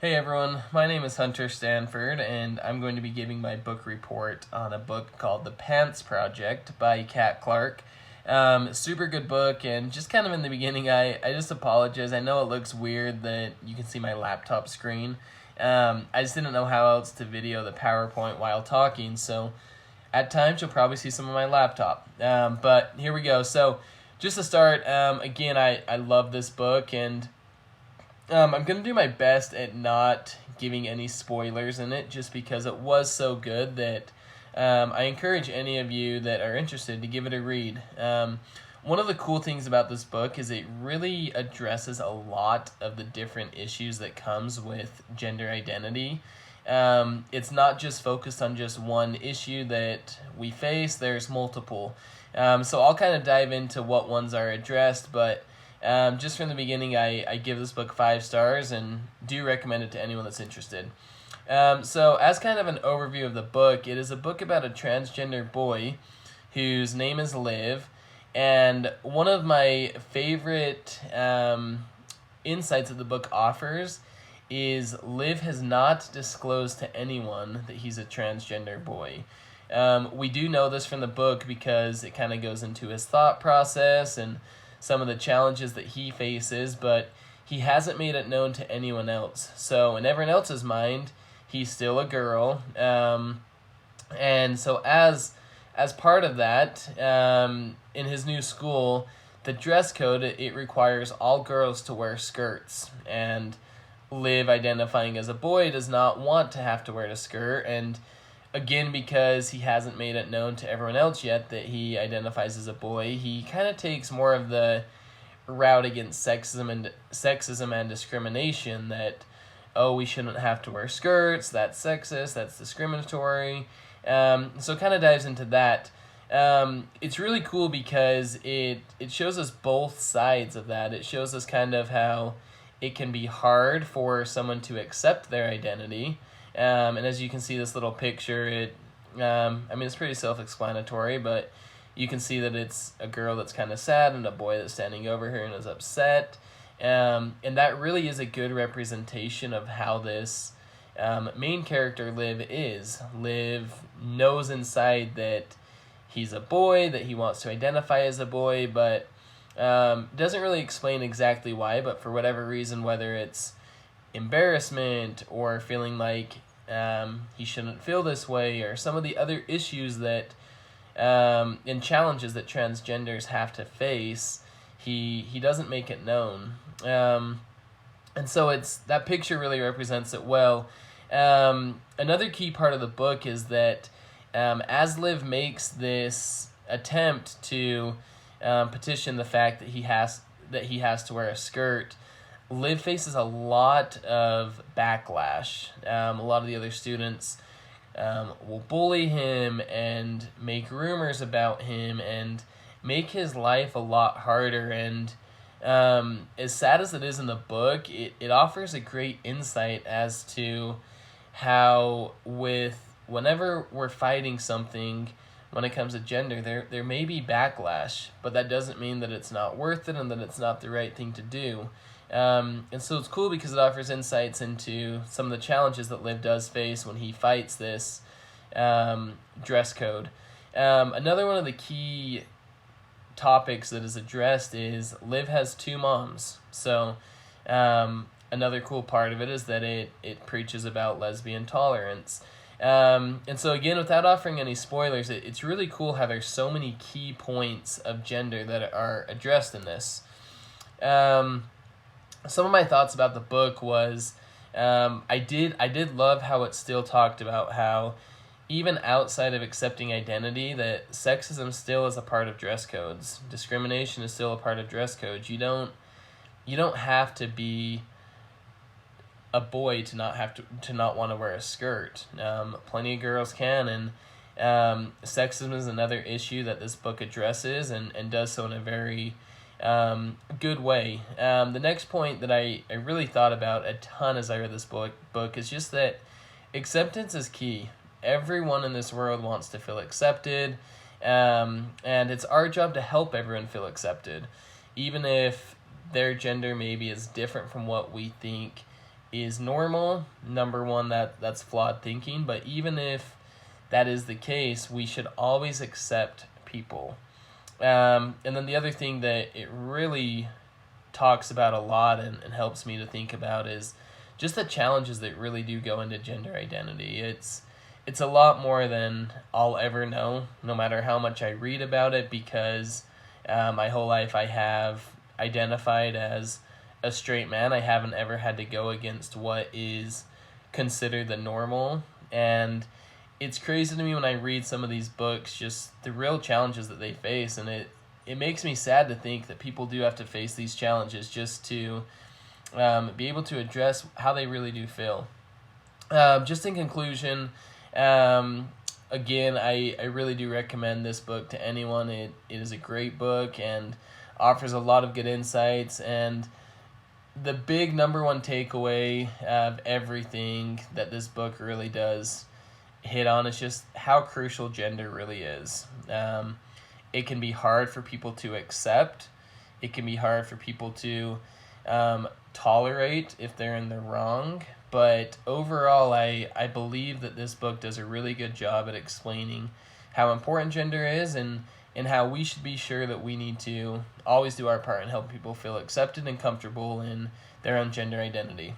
Hey everyone, my name is Hunter Stanford, and I'm going to be giving my book report on a book called The Pants Project by Kat Clark. Super good book, and just kind of in the beginning, I just apologize. I know it looks weird that you can see my laptop screen. I just didn't know how else to video the PowerPoint while talking, so at times you'll probably see some of my laptop. But here we go. So just to start, again, I love this book, and I'm going to do my best at not giving any spoilers in it just because it was so good that I encourage any of you that are interested to give it a read. One of the cool things about this book is it really addresses a lot of the different issues that comes with gender identity. It's not just focused on just one issue that we face, there's multiple. So I'll kind of dive into what ones are addressed, but just from the beginning, I give this book 5 stars and do recommend it to anyone that's interested. So as kind of an overview of the book, it is a book about a transgender boy whose name is Liv, and one of my favorite insights that the book offers is Liv has not disclosed to anyone that he's a transgender boy. We do know this from the book because it kind of goes into his thought process and some of the challenges that he faces, but he hasn't made it known to anyone else. So in everyone else's mind, he's still a girl. And so as part of that, in his new school, the dress code, it requires all girls to wear skirts. And Liv, identifying as a boy, does not want to have to wear a skirt. And again, because he hasn't made it known to everyone else yet that he identifies as a boy, he kind of takes more of the route against sexism and discrimination that, oh, we shouldn't have to wear skirts, that's sexist, that's discriminatory. So kind of dives into that. It's really cool because it shows us both sides of that. It shows us kind of how it can be hard for someone to accept their identity. And as you can see this little picture, it's pretty self-explanatory, but you can see that it's a girl that's kind of sad and a boy that's standing over her and is upset. And that really is a good representation of how this main character, Liv, is. Liv knows inside that he's a boy, that he wants to identify as a boy, but doesn't really explain exactly why, but for whatever reason, whether it's embarrassment or feeling like he shouldn't feel this way, or some of the other issues that and challenges that transgenders have to face, he doesn't make it known. And so it's that picture really represents it well. Another key part of the book is that as Liv makes this attempt to petition the fact that he has to wear a skirt, Liv faces a lot of backlash. A lot of the other students will bully him and make rumors about him and make his life a lot harder. And as sad as it is in the book, it offers a great insight as to how whenever we're fighting something when it comes to gender, there may be backlash, but that doesn't mean that it's not worth it and that it's not the right thing to do. And so it's cool because it offers insights into some of the challenges that Liv does face when he fights this dress code. Another one of the key topics that is addressed is Liv has 2 moms. So another cool part of it is that it preaches about lesbian tolerance. And so again, without offering any spoilers, it's really cool how there's so many key points of gender that are addressed in this. Some of my thoughts about the book was I did love how it still talked about how even outside of accepting identity, that sexism still is a part of dress codes. Discrimination is still a part of dress codes. You don't have to be a boy to not want to wear a skirt. Plenty of girls can, and sexism is another issue that this book addresses and does so in a very good way. The next point that I really thought about a ton as I read this book is just that acceptance is key. Everyone in this world wants to feel accepted, and it's our job to help everyone feel accepted, even if their gender maybe is different from what we think is normal. Number one, that's flawed thinking. But even if that is the case, we should always accept people. And then the other thing that it really talks about a lot and helps me to think about is just the challenges that really do go into gender identity. It's a lot more than I'll ever know, no matter how much I read about it, because my whole life I have identified as a straight man. I haven't ever had to go against what is considered the normal. And it's crazy to me when I read some of these books, just the real challenges that they face. And it makes me sad to think that people do have to face these challenges just to be able to address how they really do feel. Just in conclusion, again, I really do recommend this book to anyone. It is a great book and offers a lot of good insights. And the big number one takeaway of everything that this book really does hit on is just how crucial gender really is. It can be hard for people to accept. It can be hard for people to tolerate if they're in the wrong. But overall, I believe that this book does a really good job at explaining how important gender is and how we should be sure that we need to always do our part in helping people feel accepted and comfortable in their own gender identity.